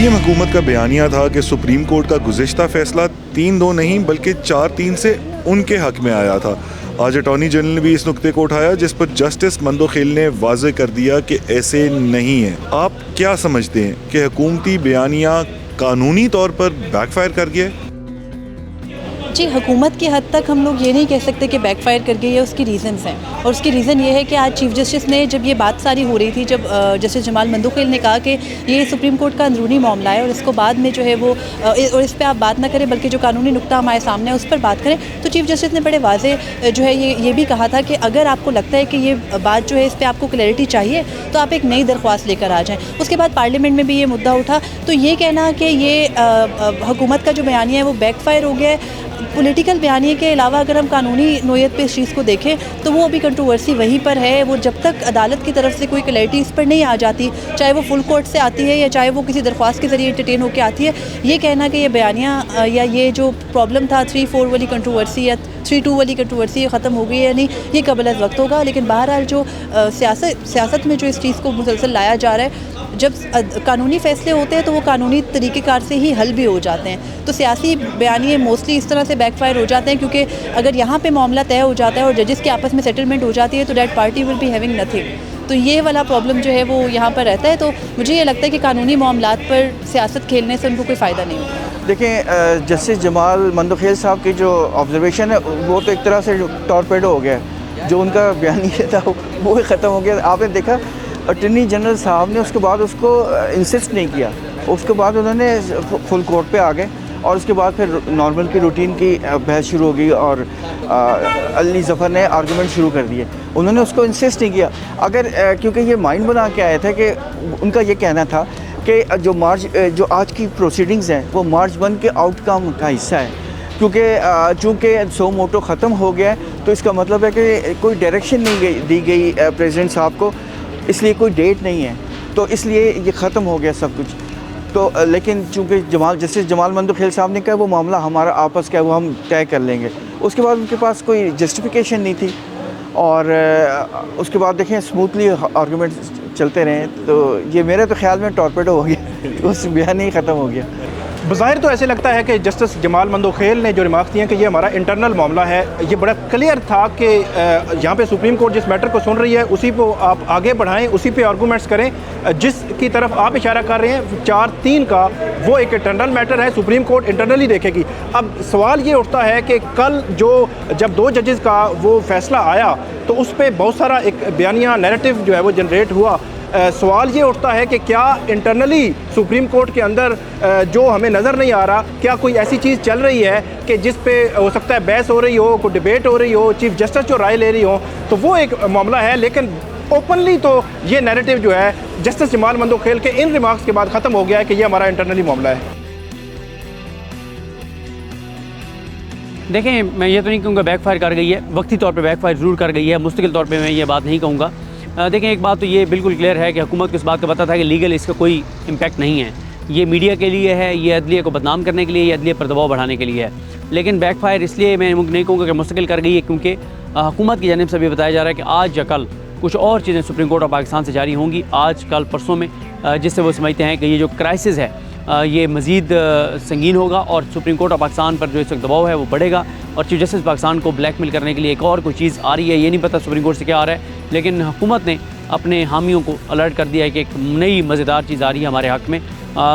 PTM हुकूमत का बयानिया था कि सुप्रीम कोर्ट का गुज़िश्ता फैसला 3-2 नहीं बल्कि 4-3 से उनके हक में आया था। आज अटॉर्नी जनरल ने भी इस नुक्ते को उठाया, जिस पर जस्टिस मंदोखेल ने वाज़ेह कर दिया कि ऐसे नहीं है। आप क्या समझते हैं कि हुकूमती बयानिया कानूनी तौर पर बैकफायर कर गया है? जी, हुकूमत की हद तक हम लोग ये नहीं कह सकते कि बैकफायर कर गई है। उसकी रीज़न्स हैं, और उसकी रीज़न ये है कि आज चीफ जस्टिस ने जब ये बात सारी हो रही थी, जब जस्टिस जमाल मंदोखेल ने कहा कि ये सुप्रीम कोर्ट का अंदरूनी मामला है और इसको बाद में जो है वो और इस पर आप बात ना करें बल्कि जो कानूनी नुक्ता हमारे सामने है उस पर बात करें, तो चीफ जस्टिस ने बड़े वाज़ेह जो है ये भी कहा था कि अगर आपको लगता है कि ये बात जो है इस पर आपको क्लैरिटी चाहिए तो आप एक नई दरख्वास्त लेकर आ जाएँ। उसके बाद पार्लियामेंट में भी ये मुद्दा उठा, तो ये कहना कि ये हुकूमत का जो बयानिया है वो बैकफायर हो गया है। पॉलिटिकल बयानिए के अलावा अगर हम कानूनी नोयत पे इस चीज़ को देखें तो वो अभी कंट्रोवर्सी वहीं पर है। वो जब तक अदालत की तरफ से कोई क्लैरिटी इस पर नहीं आ जाती, चाहे वो फुल कोर्ट से आती है या चाहे वो किसी दरख्वास्त के ज़रिए एंटरटेन होकर आती है, ये कहना कि ये बयानिया या ये जो प्रॉब्लम था 3-4 वाली कंट्रोवर्सी या 3-2 वाली कंट्रोवर्सी ख़त्म हो गई है या नहीं, ये कबल वक्त होगा। लेकिन बहरहाल जो सियासत में जो इस चीज़ को मुसलसल लाया जा रहा है, जब कानूनी फ़ैसले होते हैं तो वो कानूनी तरीक़ेकार से ही हल भी हो जाते हैं। तो सियासी बयानिए मोस्टली इस तरह से बैकफायर हो जाते हैं, क्योंकि अगर यहाँ पे मामला तय हो जाता है और जजेस के आपस में सेटलमेंट हो जाती है तो that party will be having nothing. तो ये वाला प्रॉब्लम जो है वो यहाँ पर रहता है। तो मुझे ये लगता है कि कानूनी मामलात पर सियासत खेलने से उनको कोई फ़ायदा नहीं होगा। देखें, जस्टिस जमाल मंदोखेल साहब की जो ऑब्जर्वेशन है वो तो एक तरह से टॉर्पेडो हो गया है। जो उनका बयानिया था वो ही ख़त्म हो गया। आपने देखा अटॉर्नी जनरल साहब ने उसके बाद उसको इंसिस्ट नहीं किया, उसके बाद उन्होंने फुल कोर्ट पे आ गए और उसके बाद फिर नॉर्मल की रूटीन की बहस शुरू हो गई और अली ज़फ़र ने आर्गूमेंट शुरू कर दिए। उन्होंने उसको इंसिस्ट नहीं किया। अगर क्योंकि ये माइंड बना के आया था कि उनका ये कहना था कि जो आज की प्रोसीडिंग्स हैं वो मार्च 1 के आउटकम का हिस्सा है, क्योंकि चूँकि सो मोटो ख़त्म हो गया है तो इसका मतलब है कि कोई डायरेक्शन नहीं दी गई प्रेसिडेंट साहब को, इसलिए कोई डेट नहीं है, तो इसलिए ये ख़त्म हो गया सब कुछ। तो लेकिन चूँकि जस्टिस जमाल मंदोखेल साहब ने कहा वो मामला हमारा आपस का है, वो हम तय कर लेंगे। उसके बाद उनके पास कोई जस्टिफिकेशन नहीं थी और उसके बाद देखें स्मूथली आर्गूमेंट चलते रहे। तो ये मेरे तो ख्याल में टॉर्पेडो हो गया, उस बयान ही ख़त्म हो गया। बज़ाहिर तो ऐसे लगता है कि जस्टिस जमाल मंदोखेल ने जो रिमार्क्स दिए कि ये हमारा इंटरनल मामला है, ये बड़ा क्लियर था कि यहाँ पे सुप्रीम कोर्ट जिस मैटर को सुन रही है उसी को आप आगे बढ़ाएं, उसी पे आर्गूमेंट्स करें। जिसकी तरफ आप इशारा कर रहे हैं 4-3 का, वो एक इंटरनल मैटर है, सुप्रीम कोर्ट इंटरनली देखेगी। अब सवाल ये उठता है कि कल जब 2 जजेस का वो फैसला आया तो उस पर बहुत सारा एक बयानिया नैरेटिव जो है वो जनरेट हुआ। सवाल ये उठता है कि क्या इंटरनली सुप्रीम कोर्ट के अंदर जो हमें नज़र नहीं आ रहा, क्या कोई ऐसी चीज़ चल रही है कि जिस पे हो सकता है बहस हो रही हो, कोई डिबेट हो रही हो, चीफ जस्टिस जो राय ले रही हो, तो वो एक मामला है। लेकिन ओपनली तो ये नैरेटिव जो है जस्टिस जमाल मंदोखेल के इन रिमार्क्स के बाद ख़त्म हो गया है कि ये हमारा इंटरनली मामला है। देखें, मैं ये तो नहीं कहूँगा बैकफायर कर गई है, वक्ती तौर पे बैकफायर ज़रूर कर गई है, मुस्तकिल तौर पे मैं ये बात नहीं कहूँगा। देखें, एक बात तो ये बिल्कुल क्लियर है कि हुकूमत को इस बात का पता था कि लीगल इसका कोई इम्पैक्ट नहीं है, ये मीडिया के लिए है, ये अदलिया को बदनाम करने के लिए, ये अदलिया पर दबाव बढ़ाने के लिए है। लेकिन बैकफायर इसलिए मैं नहीं कहूँगा कि मुस्तकिल कर गई है, क्योंकि हुकूमत की जानिब से भी बताया जा रहा है कि आज या कल कुछ और चीज़ें सुप्रीम कोर्ट ऑफ पाकिस्तान से जारी होंगी, आज कल परसों में, जिससे वो समझते हैं कि ये जो क्राइसिस है ये मज़ीद संगीन होगा और सुप्रीम कोर्ट ऑफ पाकिस्तान पर जो इस वक्त दबाव है वो बढ़ेगा और चीफ जस्टिस पाकिस्तान को ब्लैकमेल करने के लिए एक और कोई चीज़ आ रही है। ये नहीं पता सुप्रीम कोर्ट से क्या आ रहा है, लेकिन हुकूमत ने अपने हामियों को अलर्ट कर दिया है कि एक नई मज़ेदार चीज़ आ रही है हमारे हक़ में।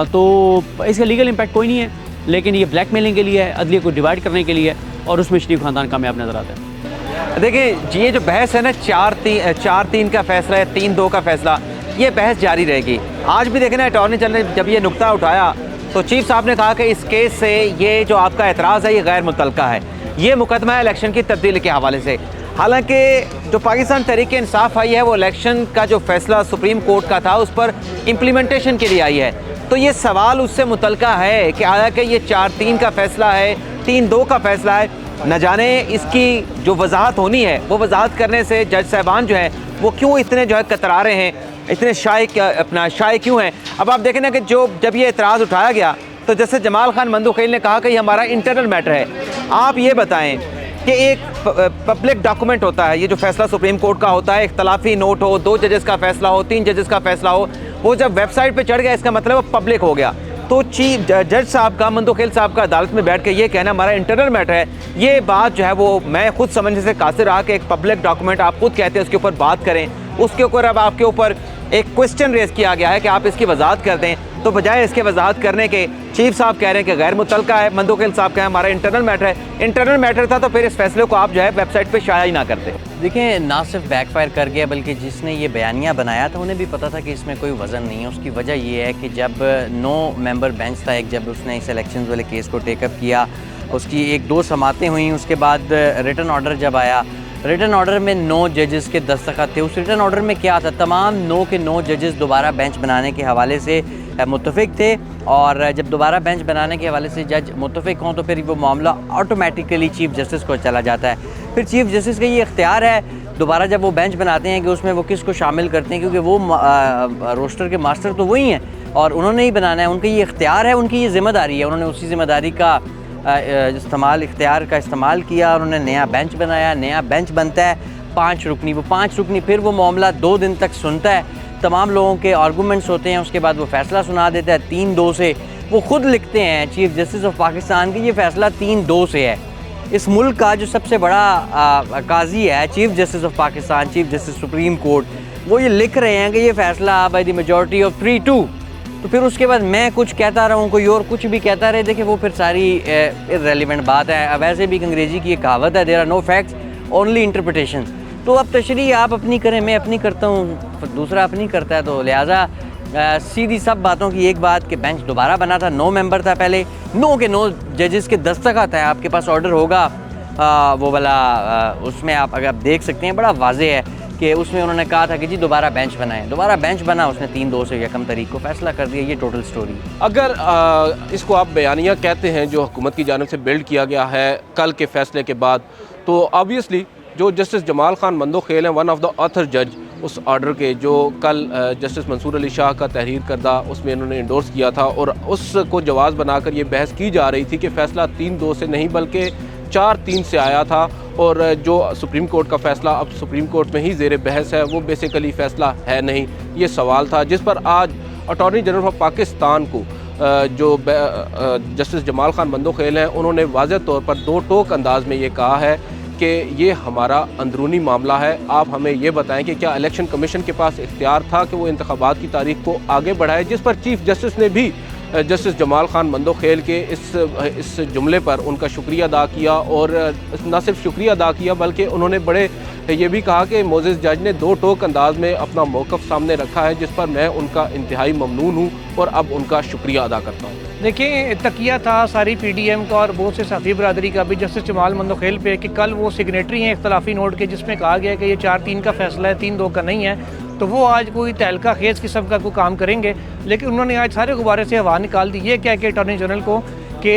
तो इसका लीगल इम्पैक्ट कोई नहीं है, लेकिन ये ब्लैकमेलिंग के लिए है, अदलिया को डिवाइड करने के लिए, और उसमें शरीफ ख़ानदान कामयाब नज़र आता है। देखिए, ये जो बहस है ना 4-3 का फैसला है, 3-2 का फैसला, ये बहस जारी रहेगी। आज भी देखें ना, अटॉर्नी जनरल ने जब ये नुक्ता उठाया तो चीफ साहब ने कहा कि इस केस से ये जो आपका एतराज़ है ये गैर मुतल्लका है, ये मुकदमा है इलेक्शन की तब्दीली के हवाले से। हालांकि जो पाकिस्तान तहरीक इंसाफ आई है वो इलेक्शन का जो फैसला सुप्रीम कोर्ट का था उस पर इम्प्लीमेंटेशन के लिए आई है, तो ये सवाल उससे मुतल्लका है कि हालांकि ये 4-3 का फैसला है, 3-2 का फैसला है, न जाने इसकी जो वजाहत होनी है वो वजाहत करने से जज साहबान जो हैं वो क्यों इतने जो है कतरा रहे हैं, इतने शाये क्यों हैं। अब आप देखें ना कि जब ये एतराज़ उठाया गया तो जैसे जमाल खान मंदोखेल ने कहा कि ये हमारा इंटरनल मैटर है। आप ये बताएं कि एक पब्लिक डॉक्यूमेंट होता है, ये जो फैसला सुप्रीम कोर्ट का होता है, इख्तलाफी नोट हो, 2 जजेस का फैसला हो, 3 जजेस का फैसला हो, वो जब वेबसाइट पे चढ़ गया इसका मतलब वो पब्लिक हो गया। तो चीफ जज साहब का, मंदोखेल साहब का अदालत में बैठ के ये कहना हमारा इंटरनल मैटर है, ये बात जो है वो मैं खुद समझने से कासिर रहा कि एक पब्लिक डॉक्यूमेंट आप खुद कहते हैं उसके ऊपर बात करें, उसके ऊपर अब आपके ऊपर एक क्वेश्चन रेज किया गया है कि आप इसकी वजाहत कर दें, तो बजाय इसके वजाहत करने के चीफ साहब कह रहे हैं कि गैर मुतलका है, मंदोखेल साहब कह हमारा इंटरनल मैटर है। इंटरनल मैटर था तो फिर इस फैसले को आप जो है वेबसाइट पे शाया ही ना करते। देखिए, ना सिर्फ बैकफायर कर गया बल्कि जिसने ये बयानिया बनाया था उन्हें भी पता था कि इसमें कोई वज़न नहीं है। उसकी वजह ये है कि जब 9 मेंबर बेंच था, एक जब उसने इस इलेक्शन वाले केस को टेकअप किया, उसकी 1-2 समातें हुई, उसके बाद रिटन ऑर्डर जब आया, रिटन ऑर्डर में 9 जजेस के दस्तखत थे। उस रिटन ऑर्डर में क्या था, तमाम 9 के 9 जजेस दोबारा बेंच बनाने के हवाले से मुत्तफिक थे, और जब दोबारा बेंच बनाने के हवाले से जज मुत्तफिक हों तो फिर वो मामला ऑटोमेटिकली चीफ जस्टिस को चला जाता है। फिर चीफ जस्टिस का ये इख्तियार है दोबारा जब वो बेंच बनाते हैं कि उसमें वो किसको शामिल करते हैं, क्योंकि वो रोस्टर के मास्टर तो वही हैं और उन्होंने ही बनाना है, उनका ये इख्तियार है, उनकी ये ज़िम्मेदारी है। उन्होंने उसी ज़िम्मेदारी का इख्तियार का इस्तेमाल किया, उन्होंने नया बेंच बनाया, नया बेंच बनता है 5 रुकनी, वो 5 रुकनी फिर वो मामला 2 दिन तक सुनता है, तमाम लोगों के आर्गूमेंट्स होते हैं, उसके बाद वो फ़ैसला सुना देता है 3-2 से। वो ख़ुद लिखते हैं चीफ जस्टिस ऑफ पाकिस्तान की, ये फ़ैसला 3-2 से है। इस मुल्क का जो सबसे बड़ा काजी है chief justice of Pakistan, chief justice supreme court, वो ये लिख रहे हैं कि ये फ़ैसला बाय द मेजॉरिटी ऑफ 3-2। तो फिर उसके बाद मैं कुछ कहता रहूँ, कोई और कुछ भी कहता रहे, देखिए वो फिर सारी इर्रेलेवेंट बात है। वैसे भी एक अंग्रेज़ी की एक कहावत है, there are no facts only interpretation. तो अब तशरीह आप अपनी करें, मैं अपनी करता हूँ, दूसरा अपनी करता है, तो लिहाजा सीधी सब बातों की एक बात कि बेंच दोबारा बना था, 9 मेंबर था पहले, 9 के 9 जजेस के दस्तखत है, आपके पास ऑर्डर होगा वो वाला, उसमें आप अगर आप देख सकते हैं बड़ा वाज़ेह है कि उसमें उन्होंने कहा था कि जी दोबारा बेंच बनाएं, दोबारा बेंच बना, उसने 3-2 से यकम तारीख को फैसला कर दिया। ये टोटल स्टोरी। अगर इसको आप बयानिया कहते हैं जो हुकूमत की जानिब से बिल्ड किया गया है कल के फैसले के बाद, तो ऑब्वियसली जो जस्टिस जमाल खान मंदोखेल हैं, वन ऑफ द ऑथर जज उस ऑर्डर के, जो कल जस्टिस मंसूर अली शाह का तहरीर करदा उसमें इन्होंने इंडोर्स किया था, और उसको जवाज़ बनाकर ये बहस की जा रही थी कि फ़ैसला 3-2 से नहीं बल्कि 4-3 से आया था, और जो सुप्रीम कोर्ट का फ़ैसला अब सुप्रीम कोर्ट में ही ज़ेर बहस है वो बेसिकली फ़ैसला है नहीं। ये सवाल था जिस पर आज अटॉर्नी जनरल ऑफ पाकिस्तान को जो जस्टिस जमाल खान मंदोखेल हैं, उन्होंने वाज़ेह तौर पर 2 टोक अंदाज में ये कहा है कि ये हमारा अंदरूनी मामला है। आप हमें ये बताएं कि क्या इलेक्शन कमीशन के पास इख्तियार था कि वो इंतखाबात की तारीख को आगे बढ़ाए, जिस पर चीफ जस्टिस ने भी जस्टिस जमाल खान मंदोखेल के इस जुमले पर उनका शुक्रिया अदा किया, और न सिर्फ शुक्रिया अदा किया बल्कि उन्होंने बड़े ये भी कहा कि मोज़ेज़ जज ने 2 टोक अंदाज में अपना मौक़िफ़ सामने रखा है, जिस पर मैं उनका इंतहाई ममनून हूँ और अब उनका शुक्रिया अदा करता हूँ। देखिए, तकिया था सारी PDM का और बहुत से साथी बरदरी का भी जस्टिस जमाल मंदोखेल पे कि कल वो सिग्नेटरी हैं इख्तलाफी नोट के जिसमें कहा गया कि ये 4-3 का फैसला है, 3-2 का नहीं है, तो वो आज कोई तहलका खेज किस्म का कोई काम करेंगे। लेकिन उन्होंने आज सारे गुब्बारे से हवा निकाल दी, ये कह के अटॉर्नी जनरल को कि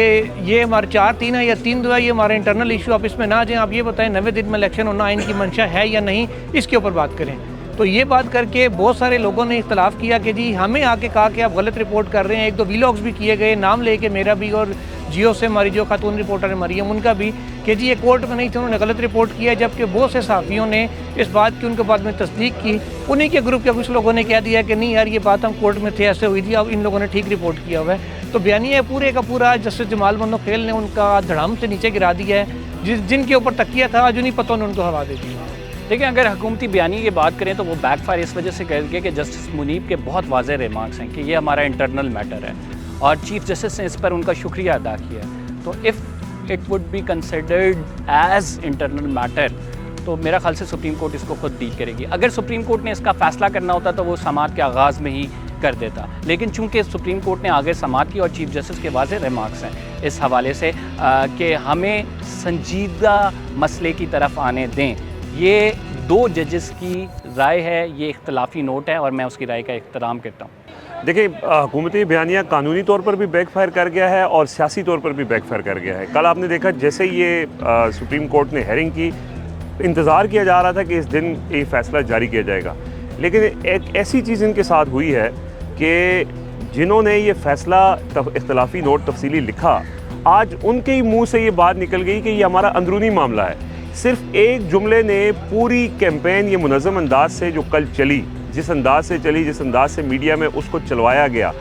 ये हमारे 4-3 है या 3-2 है, ये हमारा इंटरनल इशू, आप इसमें ना जाएं, आप ये बताएं 90 दिन में इलेक्शन होना इनकी मंशा है या नहीं, इसके ऊपर बात करें। तो ये बात करके बहुत सारे लोगों ने इख्तलाफ किया कि जी हमें आके कहा कि आप गलत रिपोर्ट कर रहे हैं। 1-2 वीलॉग्स भी किए गए, नाम लेके मेरा भी और जियो से हमारी जो खातून रिपोर्टर है मरियम, उनका भी, कि जी ये कोर्ट में नहीं थे, उन्होंने गलत रिपोर्ट किया, जबकि बहुत से सहाफ़ियों ने इस बात की उनके बाद में तस्दीक की। उन्हीं के ग्रुप के कुछ लोगों ने कह दिया कि नहीं यार ये बात हम कोर्ट में थे, ऐसे हुई थी, अब इन लोगों ने ठीक रिपोर्ट किया हुआ है। तो बयानिया पूरे का पूरा जस्टिस जमाल मंदोखेल ने उनका धड़ाम से नीचे गिरा दिया है, जिनके ऊपर तकिया था आज उन्हीं पतों ने उनको हवा दे दी। देखिए, अगर हुकूमती बयानी की बात करें तो वो बैकफायर इस वजह से कर गया कि जस्टिस मुनीब के बहुत वाज़ेह रिमार्क्स हैं कि ये हमारा इंटरनल मैटर है, और चीफ जस्टिस ने इस पर उनका शुक्रिया अदा किया। तो if it would be considered as internal matter तो मेरा ख्याल से सुप्रीम कोर्ट इसको खुद डील करेगी। अगर सुप्रीम कोर्ट ने इसका फ़ैसला करना होता तो वो समाअत के आगाज़ में ही कर देता, लेकिन चूंकि सुप्रीम कोर्ट ने आगे समाअत की और चीफ जस्टिस के वाज़ेह रिमार्क्स हैं इस हवाले से कि हमें संजीदा मसले की तरफ आने दें। ये 2 जजेस की राय है, ये इख्तलाफी नोट है और मैं उसकी राय का एहतराम करता हूँ। देखिए, हुकूमती बयानिया कानूनी तौर पर भी बैकफायर कर गया है और सियासी तौर पर भी बैकफायर कर गया है। कल आपने देखा जैसे ये सुप्रीम कोर्ट ने हेयरिंग की, इंतज़ार किया जा रहा था कि इस दिन ये फ़ैसला जारी किया जाएगा, लेकिन एक ऐसी चीज़ इनके साथ हुई है कि जिन्होंने ये फ़ैसला इख्तलाफी नोट तफसीली लिखा, आज उनके ही मुँह से ये बात निकल गई कि ये हमारा अंदरूनी मामला है। सिर्फ एक जुमले ने पूरी कैंपेन ये मुनज़्ज़म अंदाज से जो कल चली, जिस अंदाज से चली, जिस अंदाज से मीडिया में उसको चलवाया गया,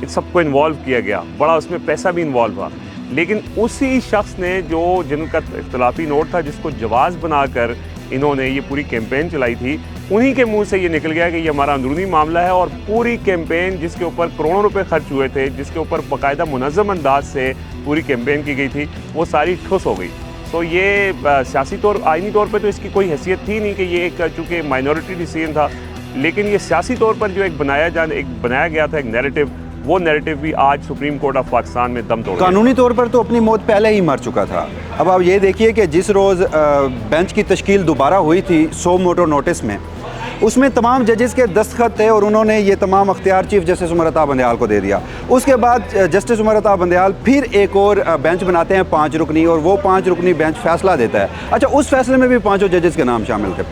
इस सबको इन्वॉल्व किया गया, बड़ा उसमें पैसा भी इन्वॉल्व हुआ, लेकिन उसी शख्स ने जो जिनका इख्तलाफी नोट था, जिसको जवाज़ बनाकर इन्होंने ये पूरी कैंपेन चलाई थी, उन्हीं के मुंह से ये निकल गया कि ये हमारा अंदरूनी मामला है। और पूरी कैंपेन जिसके ऊपर करोड़ों रुपए खर्च हुए थे, जिसके ऊपर बाकायदा मुनज़्ज़म अंदाज से पूरी कैंपेन की गई थी, वो सारी ठुस हो गई। तो ये सियासी तौर आइनी तौर पे तो इसकी कोई हैसियत थी नहीं कि ये एक चूँकि माइनॉरिटी डिसीजन था, लेकिन ये सियासी तौर पर जो एक बनाया गया था एक नैरेटिव, वो नैरेटिव भी आज सुप्रीम कोर्ट ऑफ पाकिस्तान में दम तोड़ गया। कानूनी तौर पर तो अपनी मौत पहले ही मर चुका था। अब आप ये देखिए कि जिस रोज़ बेंच की तश्कील दोबारा हुई थी सो मोटो नोटिस में, उसमें तमाम जजेस के दस्तखत थे और उन्होंने ये तमाम अख्तियार चीफ जस्टिस उमर अता बंदयाल को दे दिया। उसके बाद जस्टिस उमर अता बंदयाल फिर एक और बेंच बनाते हैं 5 रुकनी, और वो 5 रुकनी बेंच फैसला देता है। अच्छा, उस फैसले में भी 5 जजेस के नाम शामिल थे।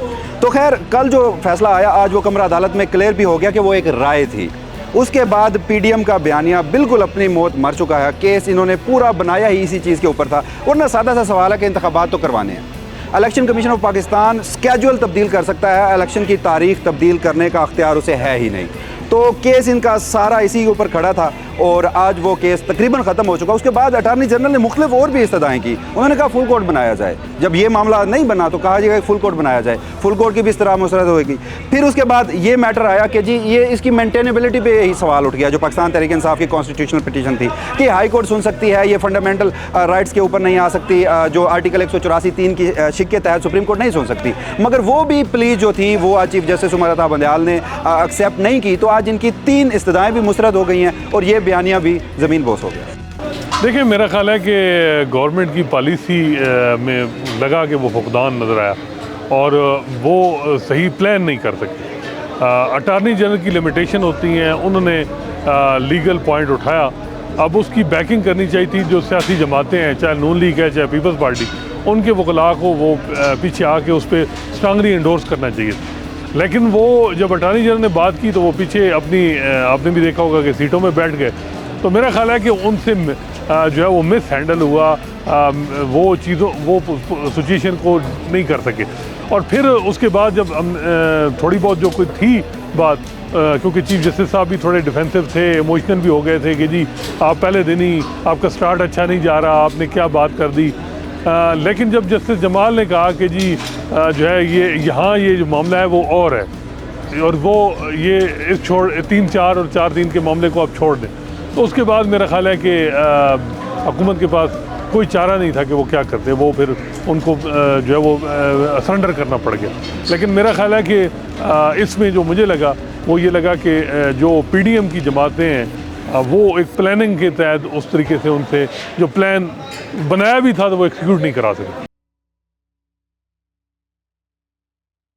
तो खैर, कल जो फैसला आया, आज वो कमरा अदालत में क्लियर भी हो गया कि वो एक राय थी। उसके बाद पीडीएम का बयानिया बिल्कुल अपनी मौत मर चुका है। केस इन्होंने पूरा बनाया ही इसी चीज़ के ऊपर था। वरना सादा सा सवाल है कि इंतखाबात तो करवाने हैं। Election commission of Pakistan schedule तब्दील कर सकता है, इलेक्शन की तारीख तब्दील करने का अख्तियार उसे है ही नहीं। तो केस इनका सारा इसी के ऊपर खड़ा था और आज वो केस तकरीबन ख़त्म हो चुका। उसके बाद अटार्नी जनरल ने मुख्तलिफ और भी इस्तदाएँ की। उन्होंने कहा फुल कोर्ट बनाया जाए। जब ये मामला नहीं बना तो कहा जाएगा फुल कोर्ट बनाया जाए, फुल कोर्ट की भी इस तरह मुस्तरद होगी। फिर उसके बाद ये मैटर आया कि जी ये इसकी मेंटेनेबिलिटी पे ही सवाल उठ गया, जो पाकिस्तान तहरीक इंसाफ की कॉन्स्टिट्यूशनल पिटीशन थी कि हाई कोर्ट सुन सकती है, ये फंडामेंटल राइट्स के ऊपर नहीं आ सकती, जो आर्टिकल 184(3) की शिक के तहत सुप्रीम कोर्ट नहीं सुन सकती। मगर वो भी प्लीज जो थी वो आज चीफ जस्टिस उमर अता बंदयाल ने एक्सेप्ट नहीं की। तो आज इनकी 3 इस्तदाएँ भी मुस्तरद हो गई हैं और ये बयानिया भी ज़मीन बोस हो गया। देखिए, मेरा ख्याल है कि गवर्नमेंट की पॉलिसी में लगा कि वो फुकदान नज़र आया और वो सही प्लान नहीं कर सके। अटार्नी जनरल की लिमिटेशन होती हैं, उन्होंने लीगल पॉइंट उठाया। अब उसकी बैकिंग करनी चाहिए थी जो सियासी जमातें हैं, चाहे नून लीग है चाहे पीपल्स पार्टी, उनके वकला को वो पीछे आके उस पर स्ट्रांगली इंडोर्स करना चाहिए। लेकिन वो जब अटार्नी जनरल ने बात की तो वो पीछे आपने भी देखा होगा कि सीटों में बैठ गए। तो मेरा ख्याल है कि उनसे जो है वो मिस हैंडल हुआ, वो सिचुएशन को नहीं कर सके। और फिर उसके बाद जब थोड़ी बहुत जो कोई थी बात, क्योंकि चीफ जस्टिस साहब भी थोड़े डिफेंसिव थे, इमोशनल भी हो गए थे कि जी आप पहले दिन ही आपका स्टार्ट अच्छा नहीं जा रहा, आपने क्या बात कर दी। लेकिन जब जस्टिस जमाल ने कहा कि जी जो है ये जो मामला है वो और है और वो ये इस 3-4 और 4-3 के मामले को आप छोड़ दें, तो उसके बाद मेरा ख्याल है कि हुकूमत के पास कोई चारा नहीं था कि वो क्या करते। वो फिर उनको जो है वो सरेंडर करना पड़ गया। लेकिन मेरा ख्याल है कि इसमें जो मुझे लगा वो ये लगा कि जो पीडीएम की जमातें हैं वो एक प्लानिंग के तहत उस तरीके से उनसे जो प्लान बनाया भी था तो वो एग्जीक्यूट नहीं करा सके।